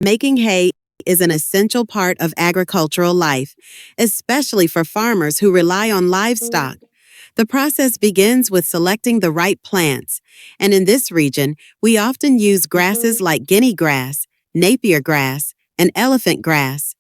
Making hay is an essential part of agricultural life, especially for farmers who rely on livestock. The process begins with selecting the right plants, and in this region, we often use grasses like guinea grass, Napier grass, and elephant grass.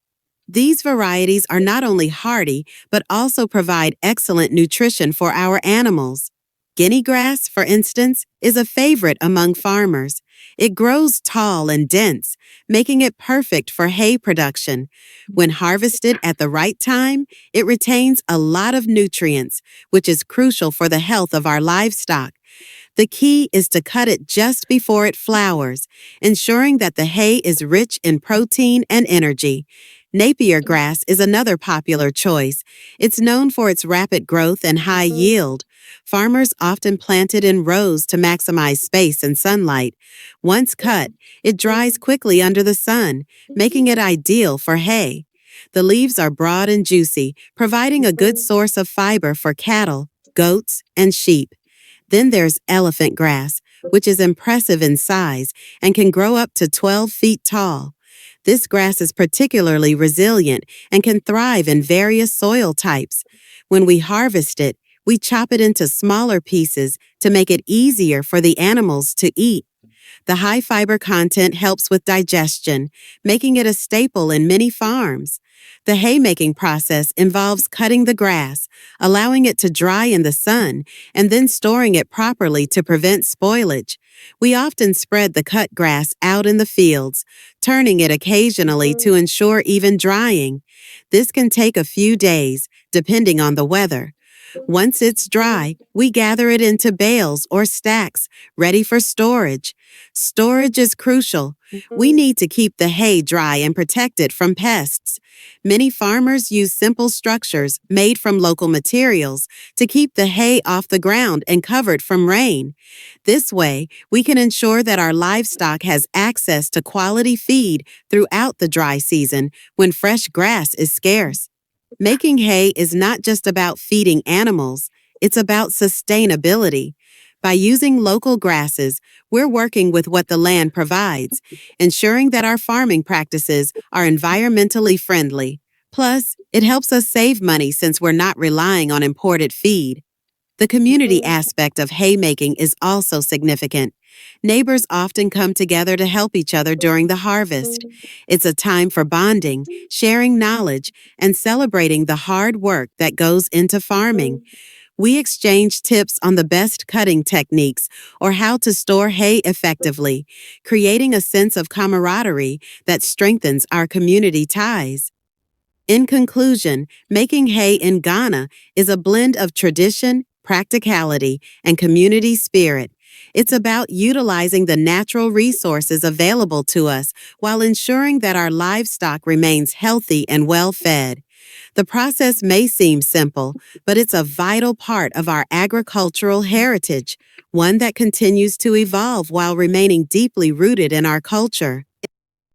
These varieties are not only hardy, but also provide excellent nutrition for our animals. Guinea grass, for instance, is a favorite among farmers. It grows tall and dense, making it perfect for hay production. When harvested at the right time, it retains a lot of nutrients, which is crucial for the health of our livestock. The key is to cut it just before it flowers, ensuring that the hay is rich in protein and energy. Napier grass is another popular choice. It's known for its rapid growth and high yield. Farmers often plant it in rows to maximize space and sunlight. Once cut, it dries quickly under the sun, making it ideal for hay. The leaves are broad and juicy, providing a good source of fiber for cattle, goats, and sheep. Then there's elephant grass, which is impressive in size and can grow up to 12 feet tall. This grass is particularly resilient and can thrive in various soil types. When we harvest it, we chop it into smaller pieces to make it easier for the animals to eat. The high fiber content helps with digestion, making it a staple in many farms. The haymaking process involves cutting the grass, allowing it to dry in the sun, and then storing it properly to prevent spoilage. We often spread the cut grass out in the fields, turning it occasionally to ensure even drying. This can take a few days, depending on the weather. Once it's dry, we gather it into bales or stacks, ready for storage. Storage is crucial. We need to keep the hay dry and protect it from pests. Many farmers use simple structures made from local materials to keep the hay off the ground and covered from rain. This way, we can ensure that our livestock has access to quality feed throughout the dry season when fresh grass is scarce. Making hay is not just about feeding animals, it's about sustainability. By using local grasses, we're working with what the land provides, ensuring that our farming practices are environmentally friendly. Plus, it helps us save money since we're not relying on imported feed. The community aspect of haymaking is also significant. Neighbors often come together to help each other during the harvest. It's a time for bonding, sharing knowledge, and celebrating the hard work that goes into farming. We exchange tips on the best cutting techniques or how to store hay effectively, creating a sense of camaraderie that strengthens our community ties. In conclusion, making hay in Ghana is a blend of tradition, practicality, and community spirit. It's about utilizing the natural resources available to us while ensuring that our livestock remains healthy and well-fed. The process may seem simple, but it's a vital part of our agricultural heritage, one that continues to evolve while remaining deeply rooted in our culture.